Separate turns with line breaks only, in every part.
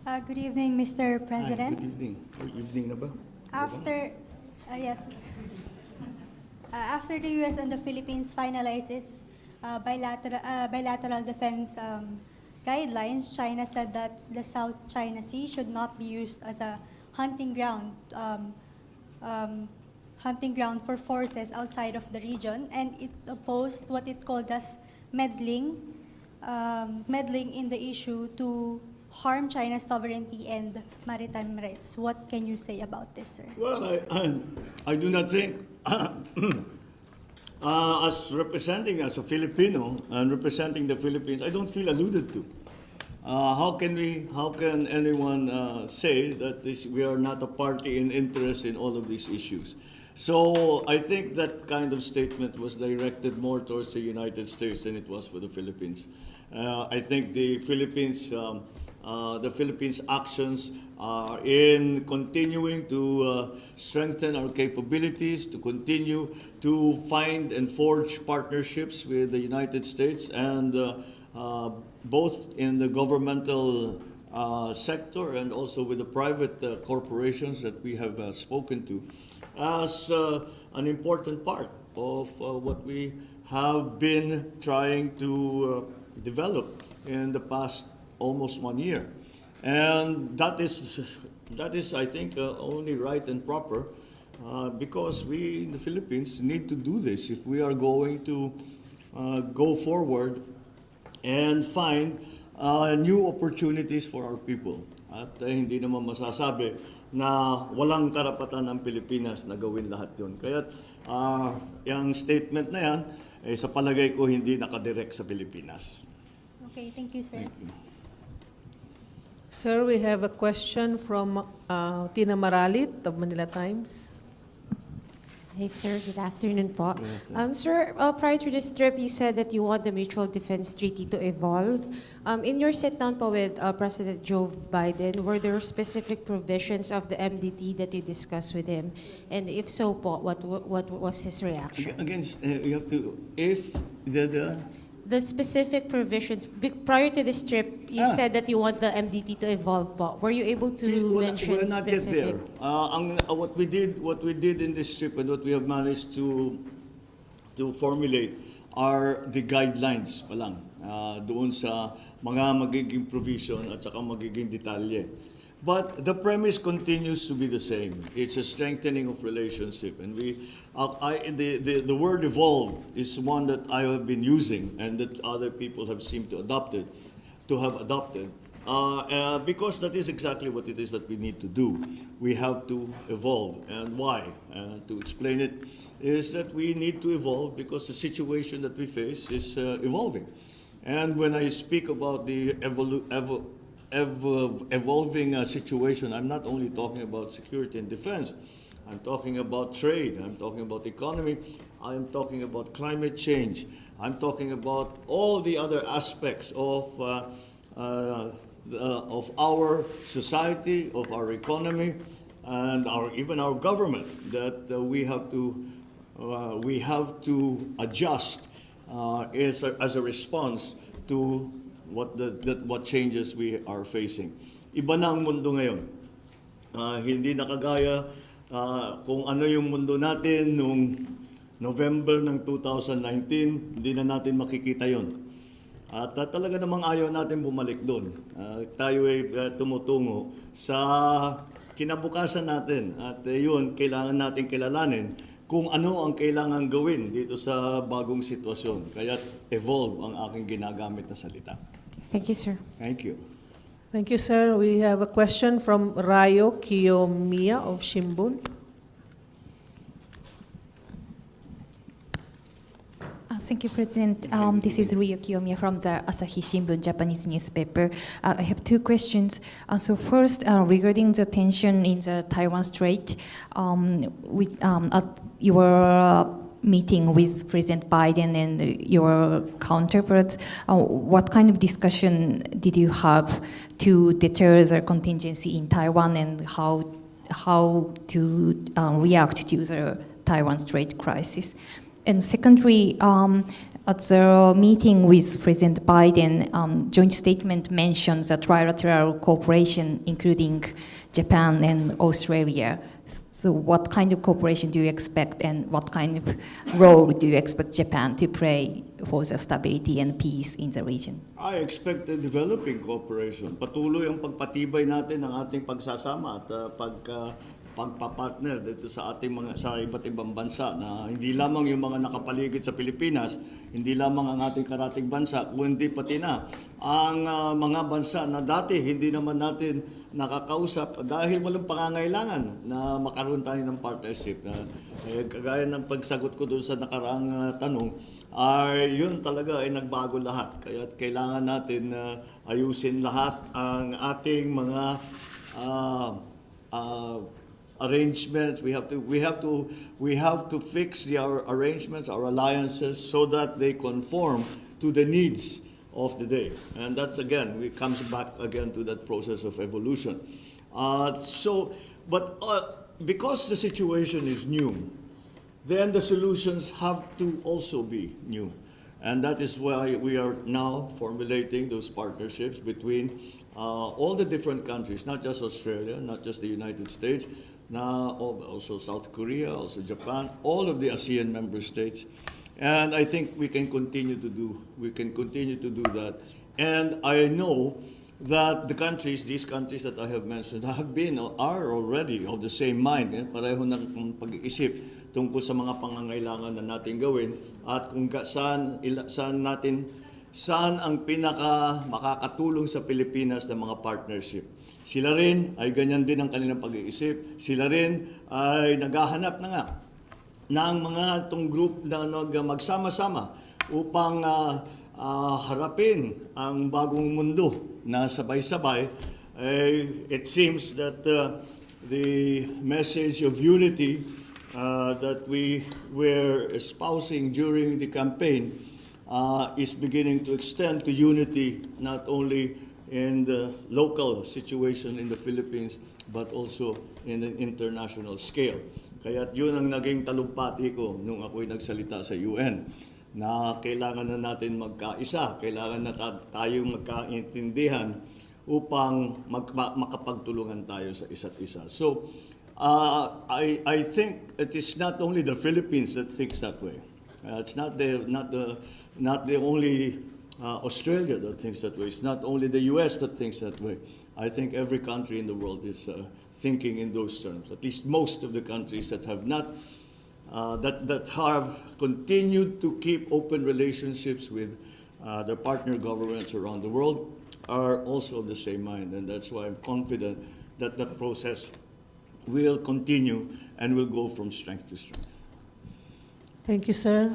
Good evening, Mr.
Hi,
President.
good evening. Good evening na ba?
After, yes, after the U.S. and the Philippines finalized its bilateral defense guidelines, China said that the South China Sea should not be used as a hunting ground, hunting ground for forces outside of the region, and it opposed what it called as meddling in the issue to harm China's sovereignty and maritime rights. What can you say about this, sir?
Well, I do not think, as a Filipino and representing the Philippines, I don't feel alluded to. How can anyone say that we are not a party in interest in all of these issues? So I think that kind of statement was directed more towards the United States than it was for the Philippines. I think the Philippines actions are in continuing to strengthen our capabilities, to continue to find and forge partnerships with the United States and both in the governmental sector and also with the private corporations that we have spoken to as an important part of what we have been trying to develop in the past almost 1 year. And that is I think, only right and proper because we in the Philippines need to do this if we are going to go forward and find new opportunities for our people. At hindi naman masasabi na walang karapatan ng Pilipinas na gawin lahat yun. Kaya yung statement na yan, sa palagay ko hindi nakadirect sa Pilipinas.
Okay, thank you, sir.
Thank you.
Sir, we have a question from Tina Maralit of Manila Times.
Hey, sir. Good afternoon po. Sir, prior to this trip, you said that you want the Mutual Defense Treaty to evolve. In your sit-down po with President Joe Biden, were there specific provisions of the MDT that you discussed with him? And if so po, what was his reaction?
Against, you have to, if
The specific provisions, prior to this trip, you said that you want the MDT to evolve po. Were you able to mention
we're not
specific?
yet there. What we did in this trip and what we have managed to formulate are the guidelines pa lang doon sa mga magiging provision at saka magiging detalye. But the premise continues to be the same. It's a strengthening of relationship, and the word "evolve" is one that I have been using, and that other people have seemed to have adopted, because that is exactly what it is that we need to do. We have to evolve, and why? To explain it, is that we need to evolve because the situation that we face is evolving, and when I speak about the evolving situation, I'm not only talking about security and defense. I'm talking about trade. I'm talking about economy. I'm talking about climate change. I'm talking about all the other aspects of our society, of our economy, and even our government that we have to adjust as a response to what changes we are facing. Iba na ang mundo ngayon. Hindi na kagaya kung ano yung mundo natin noong November ng 2019, hindi na natin makikita yon. At talaga namang ayaw natin bumalik doon. Tayo ay tumutungo sa kinabukasan natin. At yun, kailangan natin kilalanin kung ano ang kailangan gawin dito sa bagong sitwasyon. Kaya evolve ang aking ginagamit na salita.
Thank you, sir.
Thank you.
Thank you, sir. We have a question from Rayo Kiyomiya of Shimbun.
Thank you, President. This is Ryo Kiyomiya from the Asahi Shimbun, Japanese newspaper. I have two questions. So first, regarding the tension in the Taiwan Strait, at your meeting with President Biden and your counterparts, what kind of discussion did you have to deter the contingency in Taiwan, and how to react to the Taiwan Strait crisis? And secondly, At the meeting with President Biden, joint statement mentions a trilateral cooperation, including Japan and Australia. So what kind of cooperation do you expect, and what kind of role do you expect Japan to play for the stability and peace in the region?
I expect a developing cooperation. Patuloy ang pagpatibay natin ng ating pagsasama at pagpapartner dito sa ating sa iba't ibang bansa na hindi lamang yung mga nakapaligid sa Pilipinas, hindi lamang ang ating karatig bansa, kundi pati na ang mga bansa na dati hindi naman natin nakakausap dahil walang pangangailangan na makaroon tayo ng partnership. Kagaya ng pagsagot ko doon sa nakaraang tanong, yun talaga ay nagbago lahat. Kaya kailangan natin ayusin lahat ang ating mga arrangements. We have to fix our arrangements, our alliances, so that they conform to the needs of the day. And that's again, it comes back again to that process of evolution. Because the situation is new, then the solutions have to also be new. And that is why we are now formulating those partnerships between all the different countries, not just Australia, not just the United States, also South Korea, also Japan, all of the ASEAN member states. And I think we can continue to do that. And I know that these countries that I have mentioned are already of the same mind. Pareho ng pag-iisip tungkol sa mga pangangailangan na natin gawin at kung saan ang pinaka makakatulong sa Pilipinas ng mga partnership. Sila rin ay ganyan din ang kanilang pag-iisip. Sila rin ay naghahanap na nga ng mga itong group na magsama-sama upang harapin ang bagong mundo na sabay-sabay. It seems that the message of unity that we were espousing during the campaign is beginning to extend to unity not only in the local situation in the Philippines but also in an international scale. Kaya yun ang naging talumpati ko nung ako'y nagsalita sa UN na kailangan na natin magkaisa, kailangan na tayong magkaintindihan upang makapagtulungan tayo sa isa't isa. So I think it is not only the Philippines that thinks that way. It's not the only Australia that thinks that way. It's not only the U.S. that thinks that way. I think every country in the world is thinking in those terms. At least most of the countries that have not, that have continued to keep open relationships with their partner governments around the world are also of the same mind. And that's why I'm confident that that process will continue and will go from strength to strength.
Thank you, sir.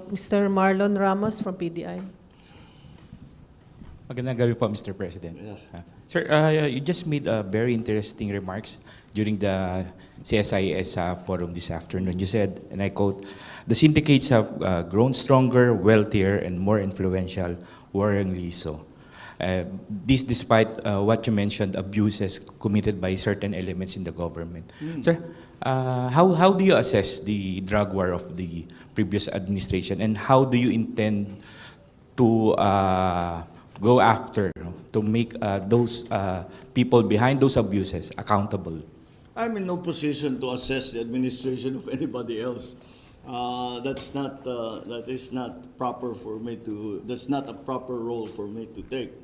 Mr. Marlon Ramos from PDI.
Magandang gabi po, Mr. President.
Yes.
Sir, you just made very interesting remarks during the CSIS forum this afternoon. You said, and I quote, "The syndicates have grown stronger, wealthier, and more influential, worryingly so." This despite what you mentioned, abuses committed by certain elements in the government. Sir, how do you assess the drug war of the previous administration, and how do you intend to go after, to make those people behind those abuses accountable?
I'm in no position to assess the administration of anybody else. That is not proper for me to. That's not a proper role for me to take.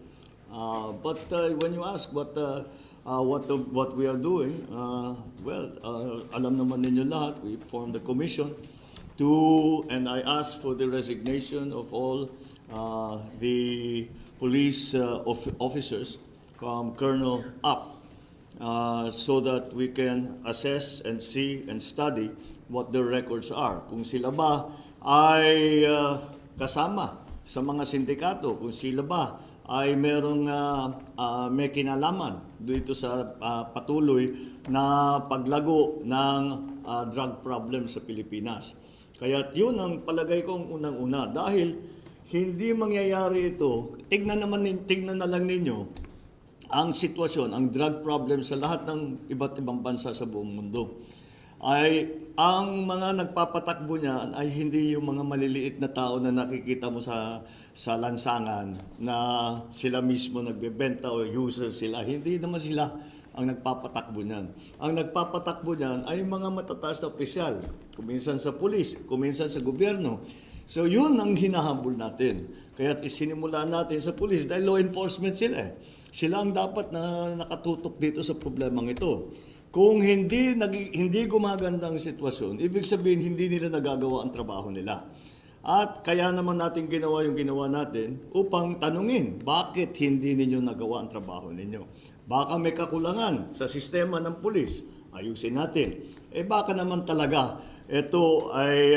But when you ask what we are doing, alam naman ninyo lahat. We formed a commission and I asked for the resignation of all the police officers from Colonel up, so that we can assess and see and study what their records are. Kung sila ba ay kasama sa mga sindikato, kung sila ba ay may kinalaman dito sa patuloy na paglago ng drug problem sa Pilipinas. Kaya yun ang palagay kong unang-una. Dahil hindi mangyayari ito, tignan na lang ninyo ang sitwasyon, ang drug problem sa lahat ng iba't ibang bansa sa buong mundo. ay ang mga nagpapatakbo niyan ay hindi yung mga maliliit na tao na nakikita mo sa lansangan na sila mismo nagbebenta o user sila. Hindi naman sila ang nagpapatakbo niyan. Ang nagpapatakbo niyan ay mga matataas na opisyal, kuminsan sa pulis, kuminsan sa gobyerno. So yun ang hinahabol natin. Kaya isinimula natin sa pulis dahil law enforcement sila. Sila ang dapat na nakatutok dito sa problemang ito. Kung hindi gumaganda ang sitwasyon, ibig sabihin hindi nila nagagawa ang trabaho nila. At kaya naman natin ginawa yung ginawa natin upang tanungin, bakit hindi ninyo nagawa ang trabaho ninyo? Baka may kakulangan sa sistema ng pulis, ayusin natin. Baka naman talaga ito ay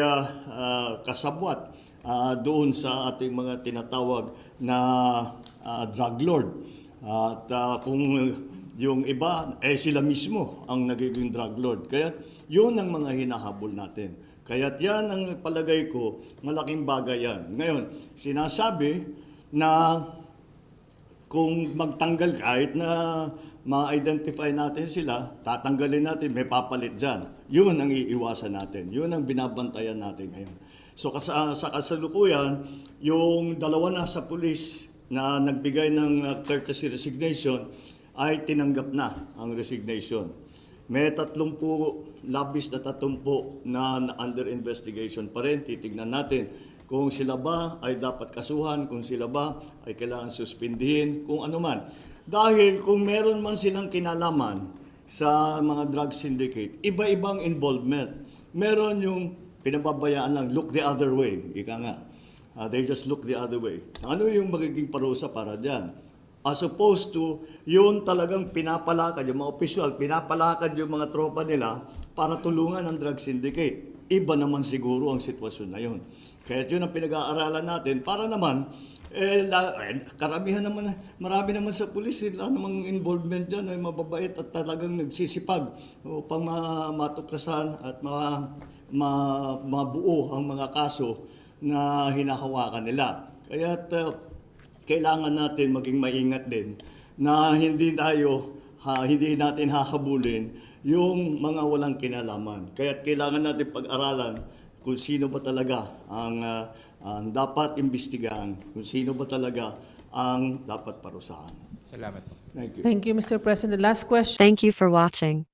kasabwat doon sa ating mga tinatawag na drug lord. At kung yung iba, sila mismo ang nagiging drug lord. Kaya yun ang mga hinahabol natin. Kaya yan ang palagay ko, malaking bagay yan. Ngayon, sinasabi na kung magtanggal kahit na ma-identify natin sila, tatanggalin natin, may papalit dyan. Yun ang iiwasan natin. Yun ang binabantayan natin ngayon. So sa kasalukuyan, yung dalawa na sa pulis na nagbigay ng courtesy resignation, ay tinanggap na ang resignation. May 30 labis na 30 na under investigation pa rin. Titignan natin kung sila ba ay dapat kasuhan, kung sila ba ay kailangan suspindihin, kung ano man. Dahil kung meron man silang kinalaman sa mga drug syndicate, iba-ibang involvement. Meron yung pinababayaan lang, look the other way. Ika nga, they just look the other way. Ano yung magiging parusa para dyan? As opposed to, yun talagang pinapalakad, yung mga opisyal, pinapalakad yung mga tropa nila para tulungan ang drug syndicate. Iba naman siguro ang sitwasyon na yun. Kaya yun ang pinag-aaralan natin para naman, karamihan naman, marami naman sa pulis, wala namang involvement dyan ay mababait at talagang nagsisipag upang matuklasan at mabuo ang mga kaso na hinahawakan nila. Kaya kailangan natin maging maingat din na hindi natin hahabulin yung mga walang kinalaman. Kaya kailangan natin pag-aralan kung sino ba talaga ang dapat imbestigahan, kung sino ba talaga ang dapat parusahan.
Salamat.
Thank you.
Thank you, Mr. President. Last question.
Thank you for watching.